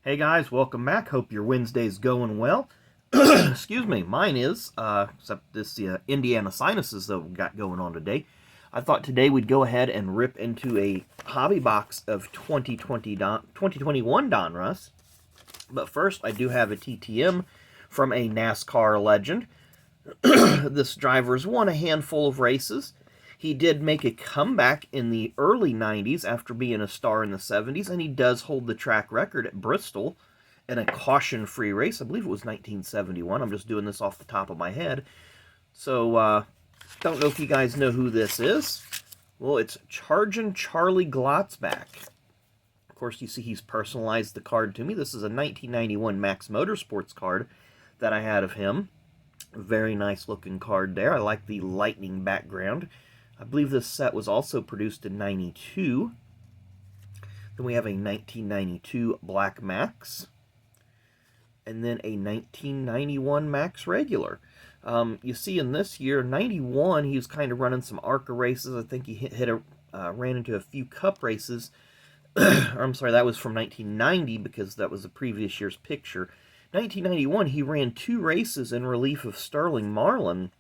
Hey guys, welcome back. Hope your Wednesday's going well. Excuse me, mine is, except this Indiana sinuses that we've got going on today. I thought today we'd go ahead and rip into a hobby box of 2021 Donruss. But first, I do have a TTM from a NASCAR legend. This driver's won a handful of races. He did make a comeback in the early 90s after being a star in the 70s, and he does hold the track record at Bristol in a caution-free race. I believe it was 1971. I'm just doing this off the top of my head. So, don't know if you guys know who this is. Well, it's Chargin' Charlie Glotzback. Of course, you see he's personalized the card to me. This is a 1991 Max Motorsports card that I had of him. Very nice looking card there. I like the lightning background. I believe this set was also produced in 92. Then we have a 1992 Black Maxx. And then a 1991 Max Regular. You see in this year, 91, he was kind of running some ARCA races. I think he ran into a few Cup races. I'm sorry, that was from 1990 because that was the previous year's picture. 1991, he ran 2 races in relief of Sterling Marlin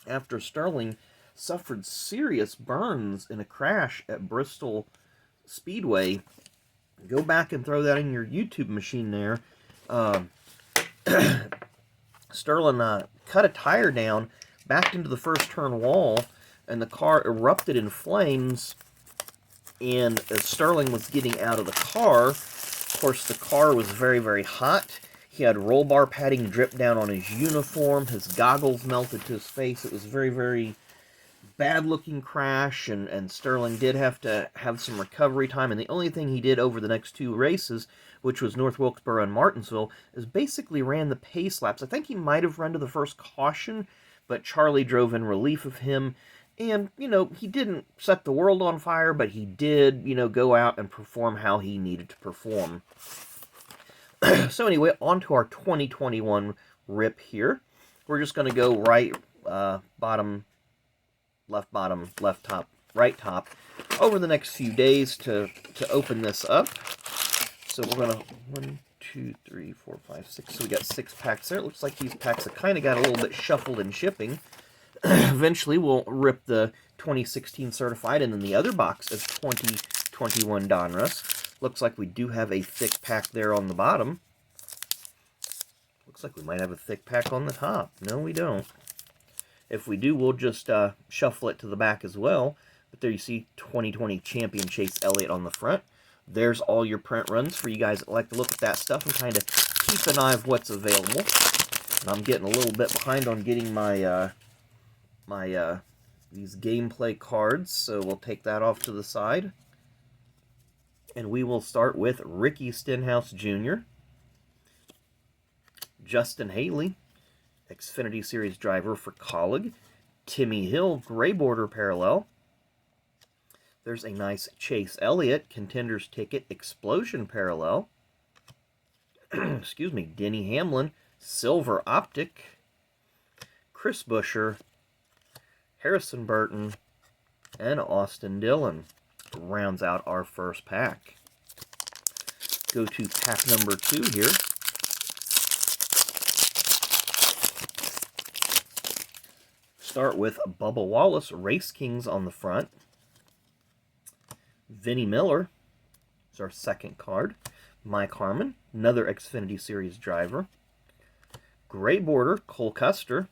after Sterling suffered serious burns in a crash at Bristol Speedway. Go back and throw that in your YouTube machine there. Sterling cut a tire down, backed into the first turn wall, and the car erupted in flames. And as Sterling was getting out of the car, of course, the car was very, very hot. He had roll bar padding drip down on his uniform. His goggles melted to his face. It was a very, very bad-looking crash, and Sterling did have to have some recovery time. And the only thing he did over the next 2 races, which was North Wilkesboro and Martinsville, is basically ran the pace laps. I think he might have run to the first caution, but Charlie drove in relief of him. And, he didn't set the world on fire, but he did, go out and perform how he needed to perform. So anyway, on to our 2021 rip here. We're just going to go right bottom, left top, right top over the next few days to open this up. So we're going to 1, 2, 3, 4, 5, 6. So we got 6 packs there. It looks like these packs have kind of got a little bit shuffled in shipping. Eventually, we'll rip the 2016 certified and then the other box of 2021 Donruss. Looks like we do have a thick pack there on the bottom. Looks like we might have a thick pack on the top. No, we don't. If we do, we'll just shuffle it to the back as well. But there you see 2020 Champion Chase Elliott on the front. There's all your print runs for you guys that like to look at that stuff and kind of keep an eye of what's available. And I'm getting a little bit behind on getting my these gameplay cards, so we'll take that off to the side. And we will start with Ricky Stenhouse Jr., Justin Haley, Xfinity Series driver for Colleague, Timmy Hill, gray border parallel. There's a nice Chase Elliott, Contenders Ticket, Explosion parallel. Excuse me, Denny Hamlin, silver optic. Chris Buescher, Harrison Burton, and Austin Dillon rounds out our first pack. Go to pack number 2 here. Start with Bubba Wallace, Race Kings on the front. Vinnie Miller is our second card. Mike Harmon, another Xfinity Series driver. Gray border, Cole Custer.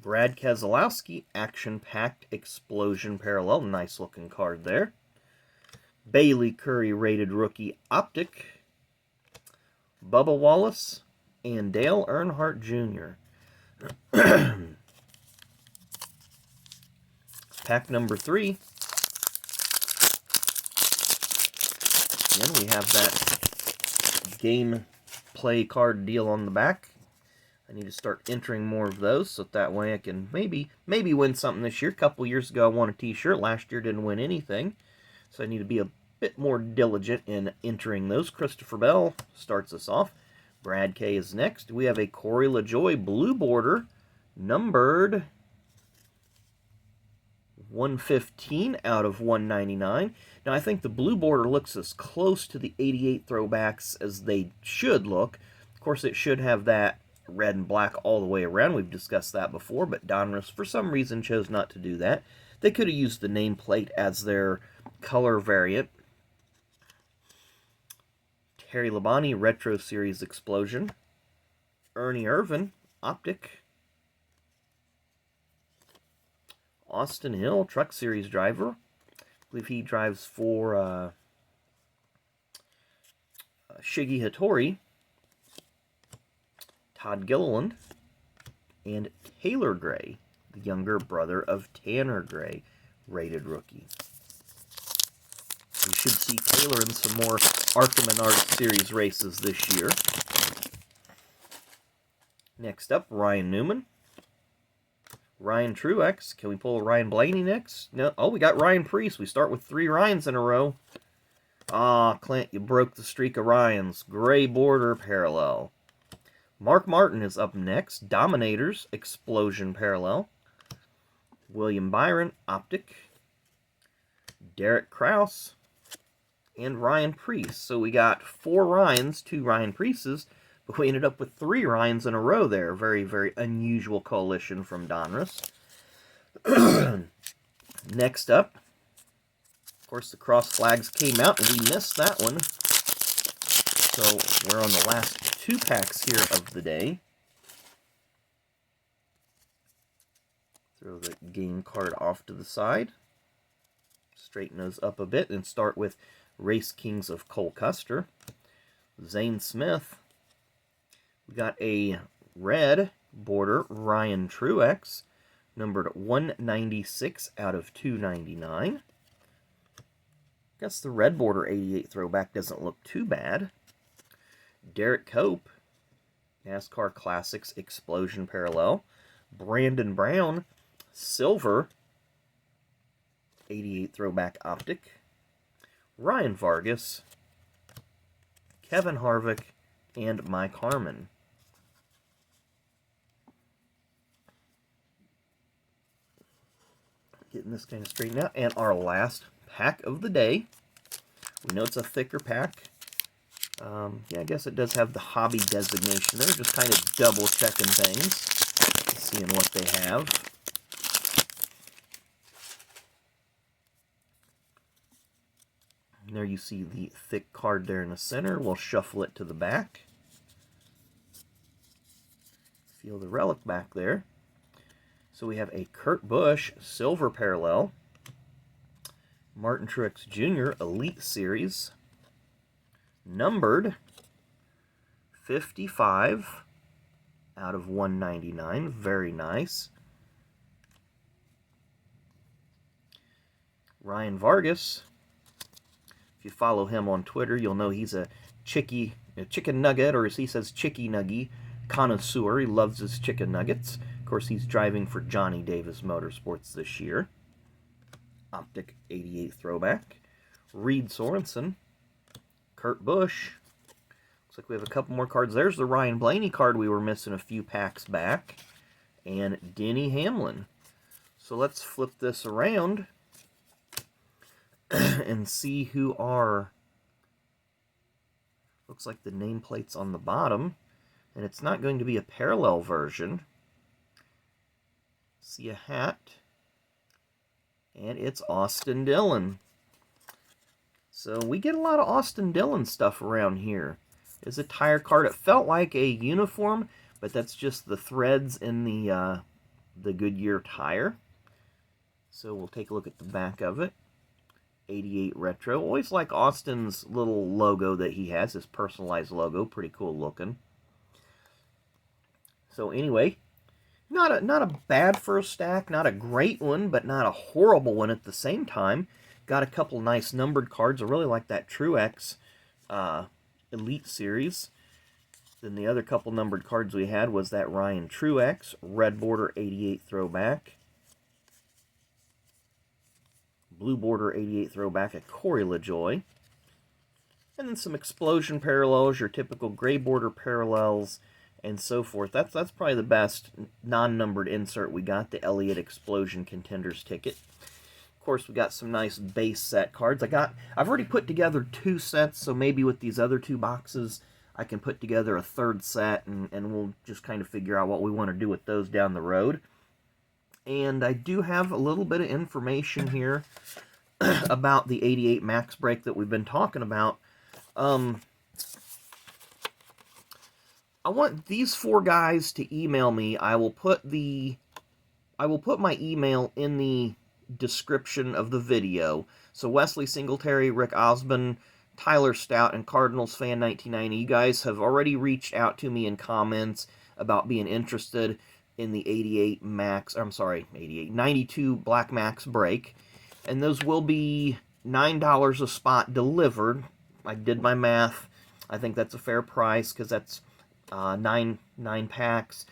Brad Keselowski, action-packed Explosion parallel. Nice looking card there. Bailey Curry, rated rookie optic. Bubba Wallace and Dale Earnhardt Jr. Pack number 3. Again, we have that game play card deal on the back. I need to start entering more of those so that way I can maybe win something this year. A couple years ago I won a t-shirt. Last year didn't win anything. So I need to be a bit more diligent in entering those. Christopher Bell starts us off. Brad K is next. We have a Corey LaJoie blue border, numbered 115 out of 199. Now, I think the blue border looks as close to the 88 throwbacks as they should look. Of course, it should have that red and black all the way around. We've discussed that before, but Donruss, for some reason, chose not to do that. They could have used the nameplate as their color variant. Terry Labonte, Retro Series Explosion. Ernie Irvan, Optic. Austin Hill, Truck Series driver. I believe he drives for Shiggy Hattori. Todd Gilliland. And Taylor Gray, the younger brother of Tanner Gray, rated rookie. We should see Taylor in some more Arkham and Art Series races this year. Next up, Ryan Newman. Ryan Truex. Can we pull a Ryan Blaney next? No. Oh, we got Ryan Preece. We start with 3 Ryans in a row. Ah, Clint, you broke the streak of Ryans. Gray border parallel. Mark Martin is up next. Dominators, Explosion parallel. William Byron, Optic. Derek Kraus. And Ryan Preece. So we got 4 Ryans, 2 Ryan Preeces, but we ended up with 3 Ryans in a row there. Very, very unusual coalition from Donruss. Next up, of course, the cross flags came out, and we missed that one. So we're on the last 2 packs here of the day. Throw the game card off to the side. Straighten those up a bit and start with Race Kings of Cole Custer. Zane Smith. We got a red border Ryan Truex, numbered 196 out of 299. Guess the red border 88 throwback doesn't look too bad. Derek Cope, NASCAR Classics Explosion parallel. Brandon Brown, silver 88 throwback optic. Ryan Vargas, Kevin Harvick, and Mike Harmon. Getting this kind of straightened out. And our last pack of the day. We know it's a thicker pack. Yeah, I guess it does have the hobby designation there. Just kind of double checking things. Seeing what they have. And there you see the thick card there in the center. We'll shuffle it to the back. Feel the relic back there. So we have a Kurt Busch silver parallel. Martin Truex Jr. Elite Series. Numbered 55 out of 199. Very nice. Ryan Vargas. If you follow him on Twitter, you'll know he's a chicken nugget, or as he says, chicky nuggy connoisseur. He loves his chicken nuggets. Of course, he's driving for Johnny Davis Motorsports this year. Optic 88 throwback. Reed Sorensen. Kurt Busch. Looks like we have a couple more cards. There's the Ryan Blaney card we were missing a few packs back. And Denny Hamlin. So let's flip this around and see who are... Looks like the nameplate's on the bottom. And it's not going to be a parallel version. See a hat. And it's Austin Dillon. So we get a lot of Austin Dillon stuff around here. It's a tire card. It felt like a uniform, but that's just the threads in the Goodyear tire. So we'll take a look at the back of it. 88 Retro. Always like Austin's little logo that he has, his personalized logo. Pretty cool looking. So anyway, not a bad first stack, not a great one, but not a horrible one at the same time. Got a couple nice numbered cards. I really like that Truex Elite Series. Then the other couple numbered cards we had was that Ryan Truex red border 88 throwback. Blue border 88 throwback at Corey LaJoie. And then some Explosion parallels, your typical gray border parallels, and so forth. That's probably the best non-numbered insert we got, the Elliott Explosion Contenders ticket. course, we got some nice base set cards. I've already put together 2 sets, so maybe with these other 2 boxes, I can put together a 3rd set, and we'll just kind of figure out what we want to do with those down the road. And I do have a little bit of information here about the 88 Max Break that we've been talking about. I want these 4 guys to email me. I will put my email in the description of the video. So Wesley Singletary, Rick Osmond, Tyler Stout, and Cardinals Fan 1990. You guys have already reached out to me in comments about being interested in the 92 Black Maxx Break. And those will be $9 a spot delivered. I did my math. I think that's a fair price because that's 9 packs.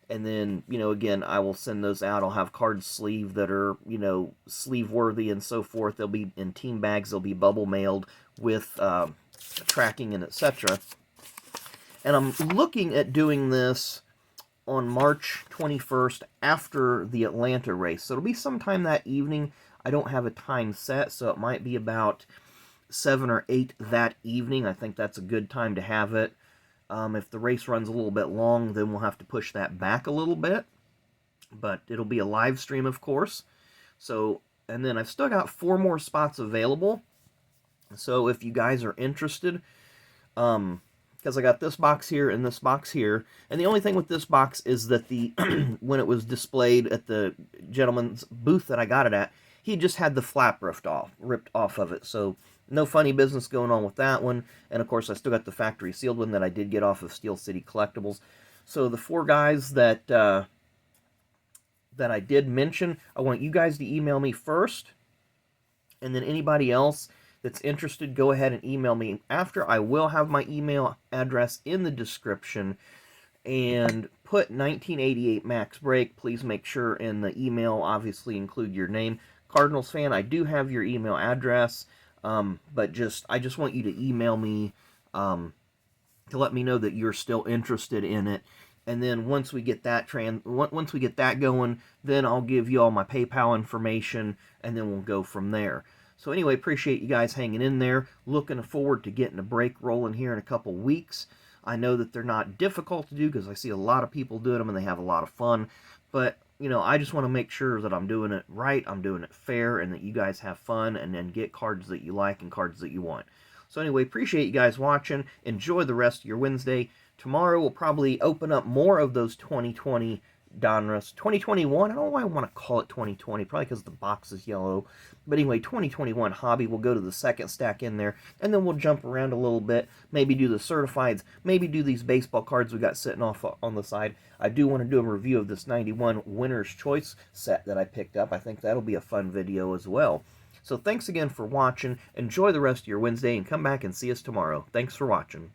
And then, again, I will send those out. I'll have cards sleeved that are, sleeve worthy and so forth. They'll be in team bags. They'll be bubble mailed with tracking and etc. And I'm looking at doing this on March 21st after the Atlanta race. So it'll be sometime that evening. I don't have a time set, so it might be about 7 or 8 that evening. I think that's a good time to have it. If the race runs a little bit long, then we'll have to push that back a little bit. But it'll be a live stream, of course. So, and then I've still got 4 more spots available. So if you guys are interested, because I got this box here and this box here. And the only thing with this box is that when it was displayed at the gentleman's booth that I got it at, he just had the flap ripped off of it. So no funny business going on with that one. And, of course, I still got the factory sealed one that I did get off of Steel City Collectibles. So the 4 guys that I did mention, I want you guys to email me first. And then anybody else that's interested, go ahead and email me after. I will have my email address in the description. And put 1988 Max Break. Please make sure in the email, obviously, include your name. Cardinals Fan, I do have your email address. But I just want you to email me to let me know that you're still interested in it. And then once we get that going, then I'll give you all my PayPal information, and then we'll go from there. So anyway, appreciate you guys hanging in there. Looking forward to getting a break rolling here in a couple weeks. I know that they're not difficult to do because I see a lot of people doing them and they have a lot of fun. But I just want to make sure that I'm doing it right, I'm doing it fair, and that you guys have fun and then get cards that you like and cards that you want. So anyway, appreciate you guys watching. Enjoy the rest of your Wednesday. Tomorrow we'll probably open up more of those 2020 Donruss. 2021, I don't know why I want to call it 2020, probably because the box is yellow. But anyway, 2021 hobby, we'll go to the second stack in there, and then we'll jump around a little bit, maybe do the certifieds, maybe do these baseball cards we got sitting off on the side. I do want to do a review of this 91 Winner's Choice set that I picked up. I think that'll be a fun video as well. So thanks again for watching. Enjoy the rest of your Wednesday, and come back and see us tomorrow. Thanks for watching.